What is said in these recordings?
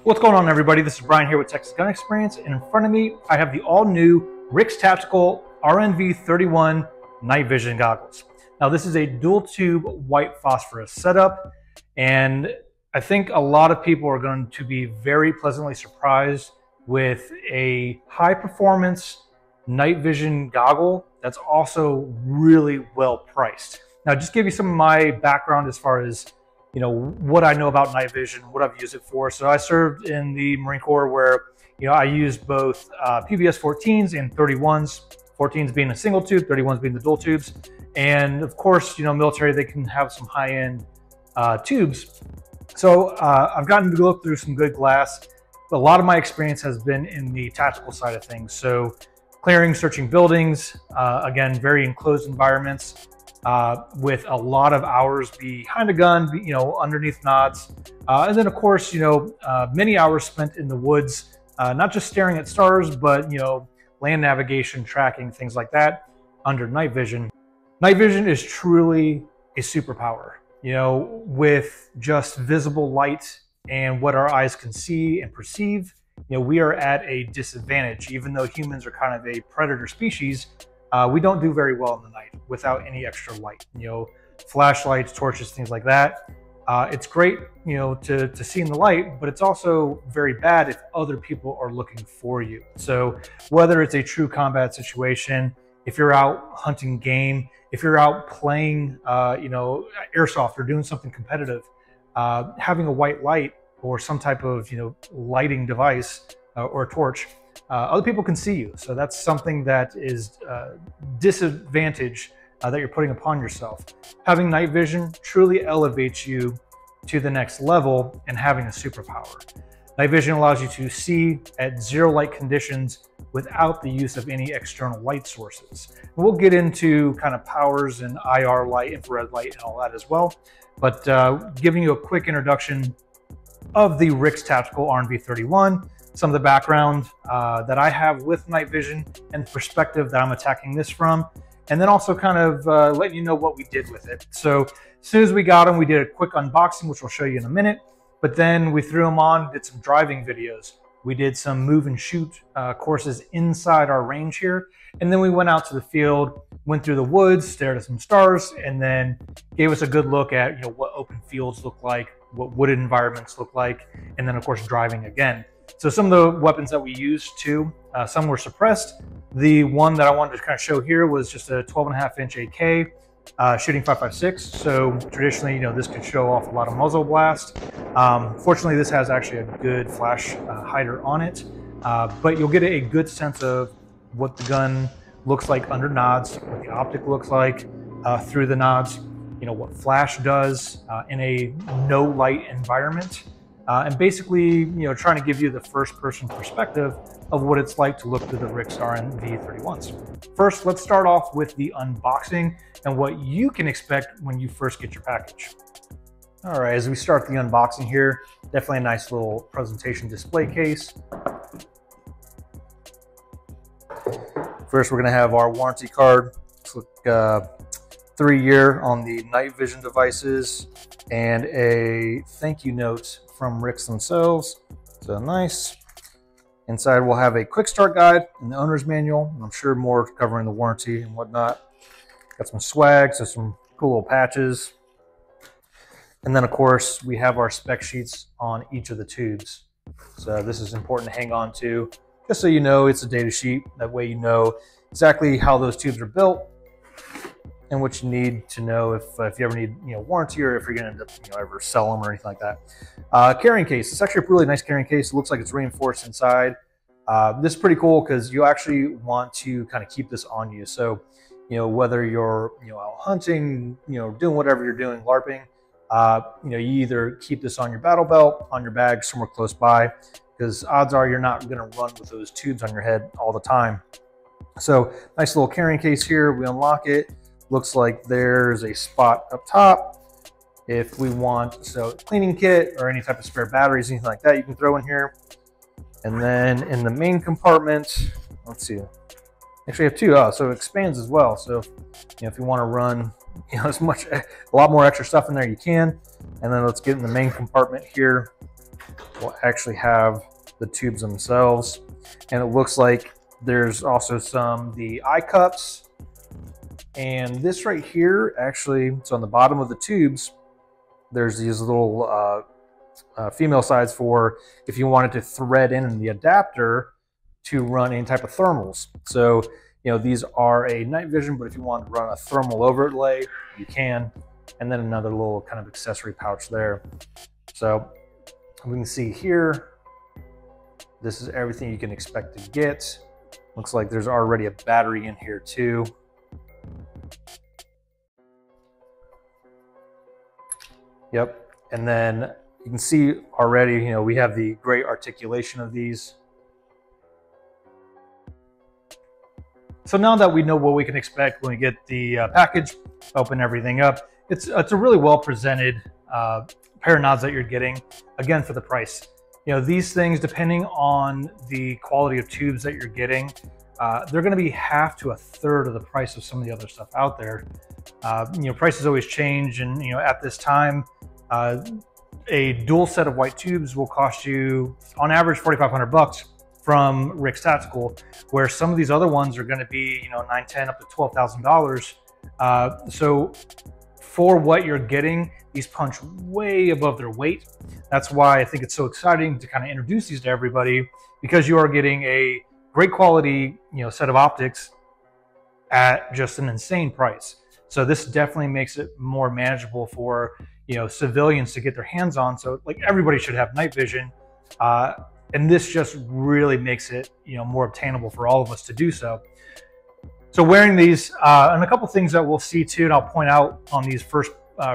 What's going on, everybody? This is Brian here with Texas Gun Experience, and in front of me I have the all-new RIX Tactical RNV 31 night vision goggles. Now this is a dual tube white phosphorus setup, and I think a lot of people are going to be very pleasantly surprised with a high performance night vision goggle that's also really well priced. Now just give you some of my background as far as what I know about night vision, what I've used it for. So I served in the Marine Corps where, I used both PVS 14s and 31s, 14s being a single tube, 31s being the dual tubes. And of course, military, they can have some high-end tubes. So I've gotten to look through some good glass. A lot of my experience has been in the tactical side of things. So clearing, searching buildings, again, very enclosed environments. With a lot of hours behind a gun, underneath nods. And then of course, many hours spent in the woods, not just staring at stars, but, land navigation, tracking, things like that under night vision. Night vision is truly a superpower, with just visible light and what our eyes can see and perceive. We are at a disadvantage, even though humans are kind of a predator species. We don't do very well in the night without any extra light, flashlights, torches, things like that. It's great, to see in the light, but it's also very bad if other people are looking for you. So whether it's a true combat situation, if you're out hunting game, if you're out playing, airsoft or doing something competitive, having a white light or some type of, lighting device or a torch, other people can see you. So that's something that is disadvantage that you're putting upon yourself. Having night vision truly elevates you to the next level and having a superpower. Night vision allows you to see at zero light conditions without the use of any external light sources. We'll get into kind of powers and IR light, infrared light, and all that as well. But giving you a quick introduction of the RIX Tactical RNV 31, some of the background that I have with night vision and the perspective that I'm attacking this from, and then also kind of letting you know what we did with it. So as soon as we got them, we did a quick unboxing, which I'll show you in a minute, but then we threw them on, did some driving videos. We did some move and shoot courses inside our range here, and then we went out to the field, went through the woods, stared at some stars, and then gave us a good look at what open fields look like, what wooded environments look like, and then of course driving again. So some of the weapons that we used too, some were suppressed. The one that I wanted to kind of show here was just a 12.5-inch AK, shooting 5.56. So traditionally, this could show off a lot of muzzle blast. Fortunately, this has actually a good flash hider on it, but you'll get a good sense of what the gun looks like under nods, what the optic looks like through the nods, what flash does in a no light environment. And basically, trying to give you the first-person perspective of what it's like to look through the RIX RNV 31s. First, let's start off with the unboxing and what you can expect when you first get your package. All right, as we start the unboxing here, definitely a nice little presentation display case. First, we're going to have our warranty card. Looks like 3-year on the night vision devices, and a thank you note from RIX themselves. So nice. Inside we'll have a quick start guide and the owner's manual, and I'm sure more covering the warranty and whatnot. Got some swag, so some cool little patches. And then of course we have our spec sheets on each of the tubes. So this is important to hang on to, just so it's a data sheet. That way you know exactly how those tubes are built and what you need to know if you ever need warranty, or if you're going to end up ever sell them or anything like that. Carrying case. It's actually a really nice carrying case. It looks like it's reinforced inside. This is pretty cool because you actually want to kind of keep this on you. So whether you're out hunting, doing whatever you're doing, LARPing, you either keep this on your battle belt, on your bag, somewhere close by, because odds are you're not going to run with those tubes on your head all the time. So nice little carrying case here. We unlock it. Looks like there's a spot up top if we want, so cleaning kit or any type of spare batteries, anything like that, you can throw in here. And then in the main compartment, let's see, actually have two. So it expands as well. So if you want to run a lot more extra stuff in there, you can. And then let's get in the main compartment here. will actually have the tubes themselves. And it looks like there's also the eye cups. And this right here, actually, it's on the bottom of the tubes. There's these little female sides for if you wanted to thread in the adapter to run any type of thermals. So, you know, these are a night vision, but if you want to run a thermal overlay, you can. And then another little kind of accessory pouch there. So we can see here, this is everything you can expect to get. Looks like there's already a battery in here too. Yep, and then you can see already, you know, we have the great articulation of these. So now that we know what we can expect when we get the package, open everything up, it's a really well presented pair of nods that you're getting, again, for the price. You know, these things, depending on the quality of tubes that you're getting, they're gonna be half to a third of the price of some of the other stuff out there. You know, prices always change, and you know, at this time, a dual set of white tubes will cost you, on average, $4,500 from RIX Tactical, where some of these other ones are gonna be, you know, $9,000, $10,000, up to $12,000. So for what you're getting, these punch way above their weight. That's why I think it's so exciting to kind of introduce these to everybody, because you are getting a great quality, you know, set of optics at just an insane price. So this definitely makes it more manageable for, you know, civilians to get their hands on. So like everybody should have night vision. And this just really makes it, you know, more obtainable for all of us to do so. So wearing these, and a couple things that we'll see too, and I'll point out on these first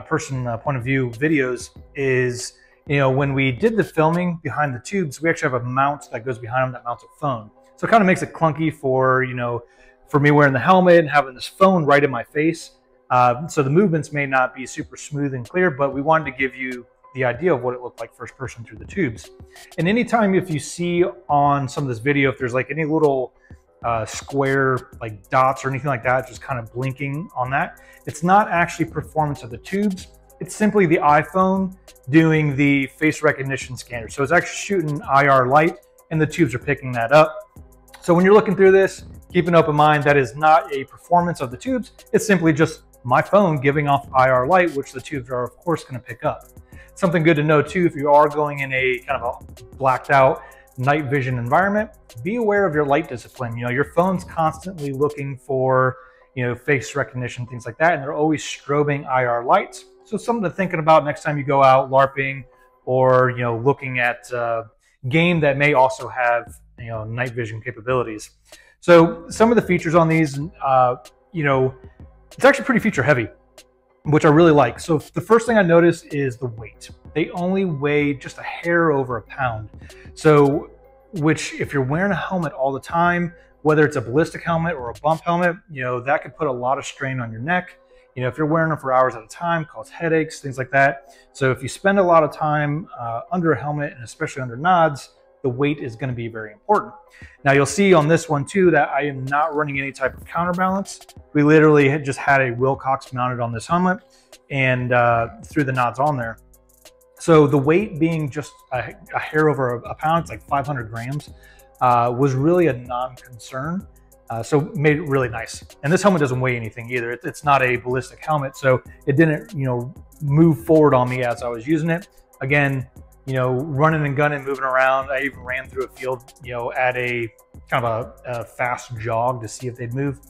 person point of view videos is, you know, when we did the filming behind the tubes, we actually have a mount that goes behind them that mounts a phone. So it kind of makes it clunky for, you know, for me wearing the helmet and having this phone right in my face. So the movements may not be super smooth and clear, but we wanted to give you the idea of what it looked like first person through the tubes. And anytime if you see on some of this video, if there's like any little square like dots or anything like that, just kind of blinking on that, it's not actually performance of the tubes. It's simply the iPhone doing the face recognition scanner. So it's actually shooting IR light and the tubes are picking that up. So when you're looking through this, keep an open mind. That is not a performance of the tubes. It's simply just my phone giving off IR light, which the tubes are of course going to pick up. Something good to know too, if you are going in a kind of a blacked out night vision environment, be aware of your light discipline. You know, your phone's constantly looking for, you know, face recognition, things like that, and they're always strobing IR lights. So something to thinking about next time you go out LARPing or, you know, looking at game that may also have, you know, night vision capabilities. So some of the features on these, you know, it's actually pretty feature heavy, which I really like. So the first thing I noticed is the weight. They only weigh just a hair over a pound. So, which if you're wearing a helmet all the time, whether it's a ballistic helmet or a bump helmet, you know, that could put a lot of strain on your neck. You know, if you're wearing them for hours at a time, cause headaches, things like that. So if you spend a lot of time under a helmet, and especially under nods, the weight is going to be very important. Now you'll see on this one too that I am not running any type of counterbalance. We literally just had a Wilcox mounted on this helmet and threw the nods on there. So the weight being just a hair over a pound, it's like 500 grams, was really a non-concern. So made it really nice. And this helmet doesn't weigh anything either. It's not a ballistic helmet, so it didn't, you know, move forward on me as I was using it. Again, you know, running and gunning, moving around. I even ran through a field, you know, at a kind of a fast jog to see if they'd move,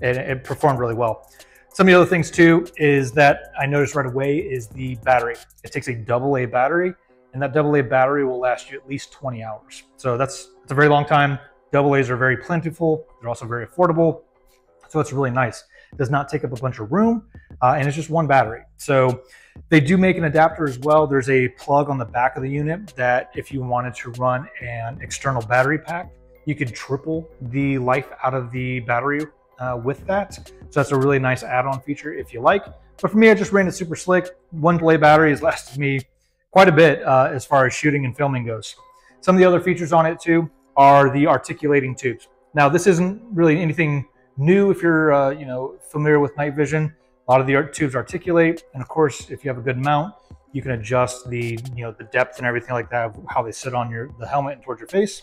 and it performed really well. Some of the other things too is that I noticed right away is the battery. It takes a AA battery, and that AA battery will last you at least 20 hours. So that's a very long time. AA's are very plentiful. They're also very affordable. So it's really nice. It does not take up a bunch of room, and it's just one battery. So they do make an adapter as well. There's a plug on the back of the unit that if you wanted to run an external battery pack, you could triple the life out of the battery with that. So that's a really nice add-on feature if you like. But for me, I just ran it super slick. One AA battery has lasted me quite a bit as far as shooting and filming goes. Some of the other features on it too are the articulating tubes. Now this isn't really anything new if you're you know, familiar with night vision. A lot of the tubes articulate, and of course, if you have a good mount, You can adjust the the depth and everything like that, how they sit on the helmet and towards your face.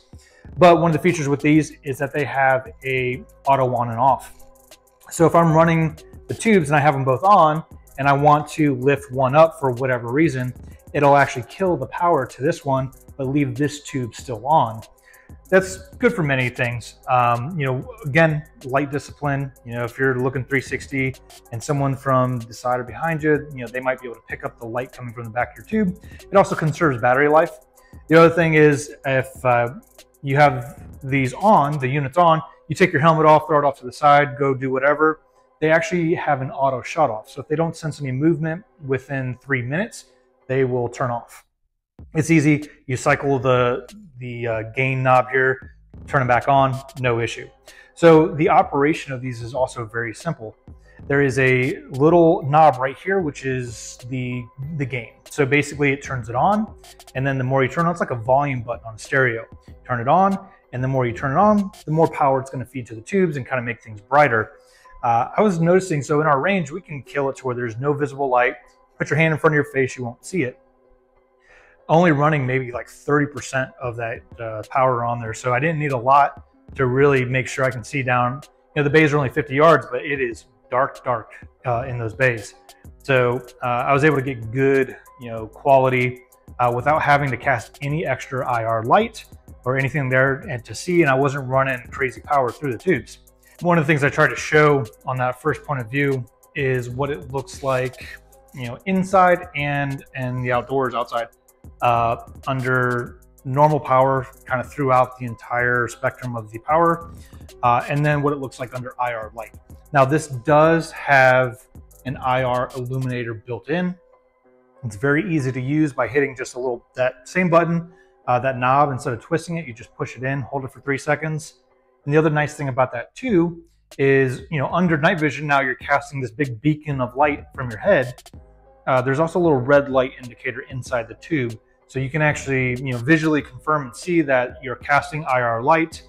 But one of the features with these is that they have a auto on and off. So if I'm running the tubes and I have them both on and I want to lift one up for whatever reason, it'll actually kill the power to this one, but leave this tube still on. That's good for many things. Again, light discipline. If you're looking 360 and someone from the side or behind you, they might be able to pick up the light coming from the back of your tube. It also conserves battery life. The other thing is, if you have these on, the units on, you take your helmet off, throw it off to the side, go do whatever. They actually have an auto shut off. So if they don't sense any movement within 3 minutes, they will turn off. It's easy. You cycle the gain knob here, turn them back on, no issue. So the operation of these is also very simple. There is a little knob right here, which is the gain. So basically it turns it on, and then the more you turn it on, it's like a volume button on a stereo. Turn it on, and the more you turn it on, the more power it's going to feed to the tubes and kind of make things brighter. I was noticing, so in our range, we can kill it to where there's no visible light. Put your hand in front of your face, you won't see it. Only running maybe like 30% of that power on there. So I didn't need a lot to really make sure I can see down. The bays are only 50 yards, but it is dark in those bays. So I was able to get good, quality without having to cast any extra IR light or anything there and to see, and I wasn't running crazy power through the tubes. One of the things I tried to show on that first point of view is what it looks like, inside and the outdoors, outside. Under normal power, kind of throughout the entire spectrum of the power, and then what it looks like under IR light. Now this does have an IR illuminator built in. It's very easy to use by hitting just that same button, that knob. Instead of twisting it, you just push it in, hold it for 3 seconds. And the other nice thing about that too is, under night vision, now you're casting this big beacon of light from your head. There's also a little red light indicator inside the tube. So you can actually, visually confirm and see that you're casting IR light,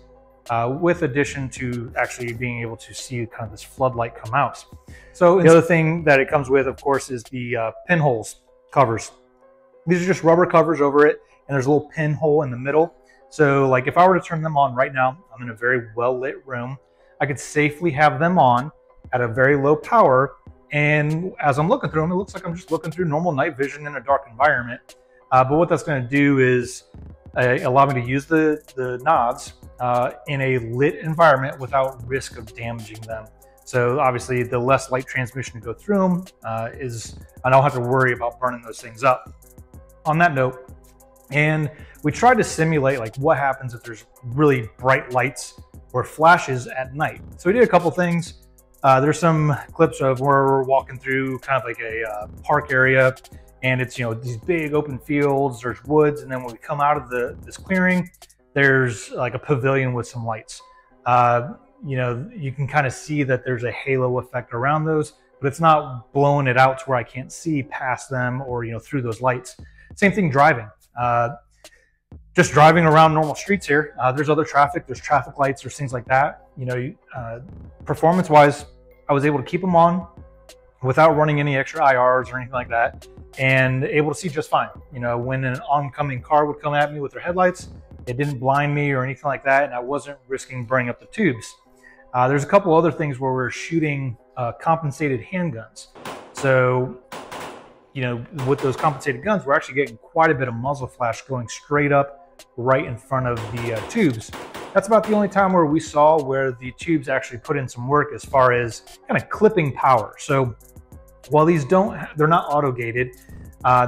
with addition to actually being able to see kind of this floodlight come out. So the other thing that it comes with, of course, is the pinholes covers. These are just rubber covers over it, and there's a little pinhole in the middle. So like if I were to turn them on right now, I'm in a very well lit room, I could safely have them on at a very low power. And as I'm looking through them, it looks like I'm just looking through normal night vision in a dark environment. But what that's going to do is allow me to use the nods in a lit environment without risk of damaging them. So obviously the less light transmission to go through them I don't have to worry about burning those things up. On that note, and we tried to simulate like what happens if there's really bright lights or flashes at night. So we did a couple things. There's some clips of where we're walking through kind of like a park area, and it's these big open fields, there's woods, and then when we come out of this clearing, there's like a pavilion with some lights. You can kind of see that there's a halo effect around those, but it's not blowing it out to where I can't see past them or through those lights. Same thing driving. Just driving around normal streets here, there's other traffic, there's traffic lights, there's things like that. Performance-wise, I was able to keep them on without running any extra IRs or anything like that, and able to see just fine. When an oncoming car would come at me with their headlights, it didn't blind me or anything like that, and I wasn't risking burning up the tubes. There's a couple other things where we're shooting compensated handguns. So, with those compensated guns, we're actually getting quite a bit of muzzle flash going straight up right in front of the tubes. That's about the only time where we saw where the tubes actually put in some work as far as kind of clipping power. So while these they're not auto gated,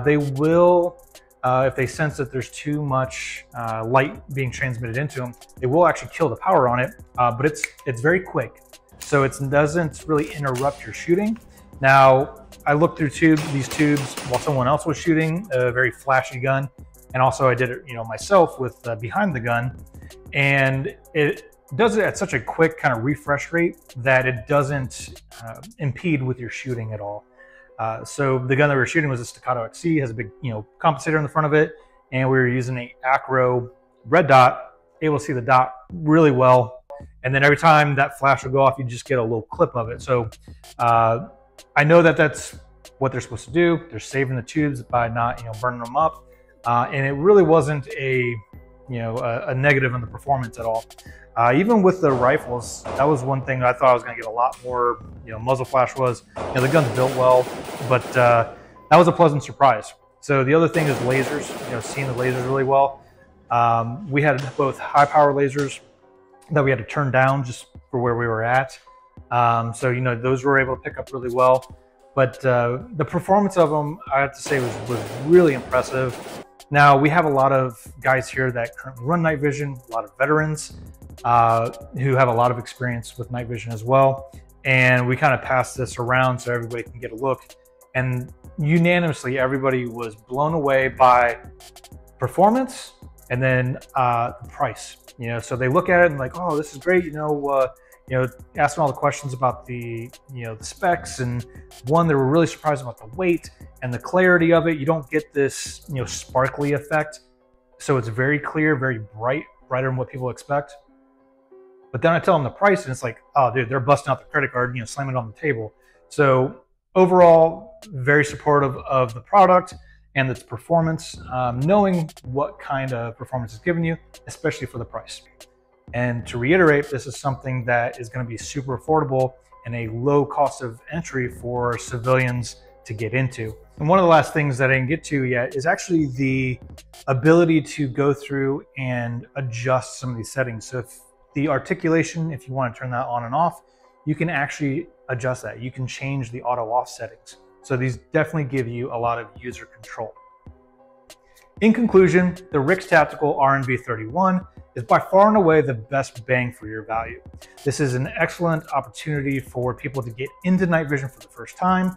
they will, if they sense that there's too much light being transmitted into them, they will actually kill the power on it. But it's very quick, so it doesn't really interrupt your shooting. Now, I looked through these tubes while someone else was shooting a very flashy gun, and also I did it, myself with behind the gun, and it does it at such a quick kind of refresh rate that it doesn't impede with your shooting at all. So the gun that we were shooting was a Staccato XC, has a big compensator in the front of it, and we were using a Acro red dot, able to see the dot really well, and then every time that flash would go off, you just get a little clip of it. So I know that that's what they're supposed to do. They're saving the tubes by not, burning them up. And it really wasn't a negative in the performance at all. Even with the rifles, that was one thing I thought I was going to get a lot more. Muzzle flash was, the gun's built well, but that was a pleasant surprise. So the other thing is lasers. Seeing the lasers really well. We had both high power lasers that we had to turn down just for where we were at. So those were able to pick up really well. But the performance of them, I have to say, was really impressive. Now, we have a lot of guys here that currently run night vision, a lot of veterans who have a lot of experience with night vision as well. And we kind of passed this around so everybody can get a look. And unanimously, everybody was blown away by performance and then the price. So they look at it and like, oh, this is great. Asking all the questions about the the specs, and one, they were really surprised about the weight and the clarity of it. You don't get this sparkly effect, so it's very clear, very bright, brighter than what people expect. But then I tell them the price, and it's like, oh, dude, they're busting out the credit card, slamming it on the table. So overall, very supportive of the product and its performance, knowing what kind of performance it's giving you, especially for the price. And to reiterate, this is something that is going to be super affordable and a low cost of entry for civilians to get into. And one of the last things that I didn't get to yet is actually the ability to go through and adjust some of these settings. So if the articulation, if you want to turn that on and off, you can actually adjust that. You can change the auto off settings. So these definitely give you a lot of user control. In conclusion, the RIX Tactical RNV 31 is by far and away the best bang for your value. This is an excellent opportunity for people to get into night vision for the first time,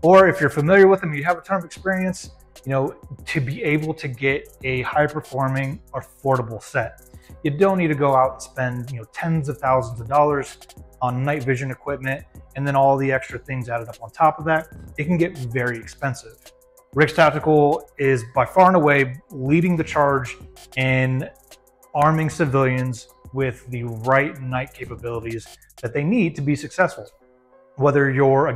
or if you're familiar with them, you have a ton of experience, to be able to get a high performing, affordable set. You don't need to go out and spend, tens of thousands of dollars on night vision equipment and then all the extra things added up on top of that. It can get very expensive. RIX Tactical is by far and away leading the charge in arming civilians with the right night capabilities that they need to be successful. Whether you're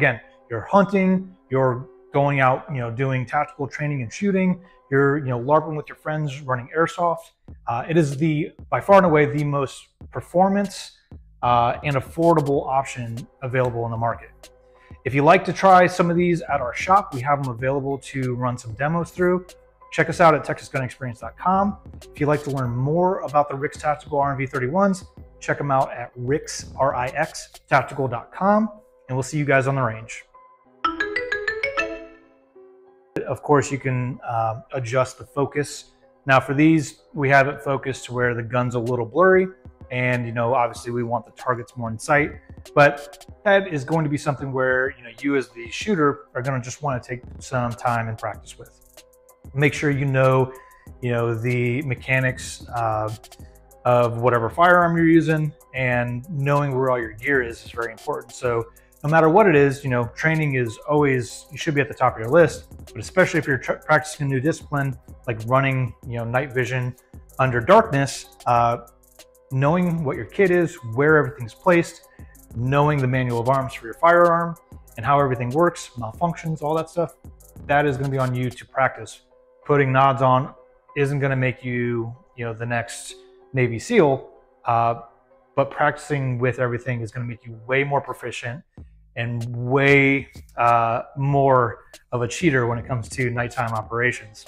hunting, you're going out, doing tactical training and shooting, you're, LARPing with your friends, running airsoft. It is by far and away the most performance and affordable option available in the market. If you'd like to try some of these at our shop, we have them available to run some demos through. Check us out at texasgunexperience.com. If you'd like to learn more about the RIX Tactical RNV 31s, check them out at RIX, R-I-X, tactical.com, and we'll see you guys on the range. Of course, you can adjust the focus. Now for these, we have it focused to where the gun's a little blurry, and obviously we want the targets more in sight, but that is going to be something where you as the shooter are going to just want to take some time and practice with. Make sure the mechanics of whatever firearm you're using, and knowing where all your gear is very important. So no matter what it is, training is always, you should be at the top of your list, but especially if you're practicing a new discipline like running night vision under darkness, knowing what your kit is, where everything's placed, knowing the manual of arms for your firearm and how everything works, malfunctions, all that stuff, that is going to be on you to practice. Putting nods on isn't going to make you, the next Navy SEAL, but practicing with everything is going to make you way more proficient and way more of a cheater when it comes to nighttime operations.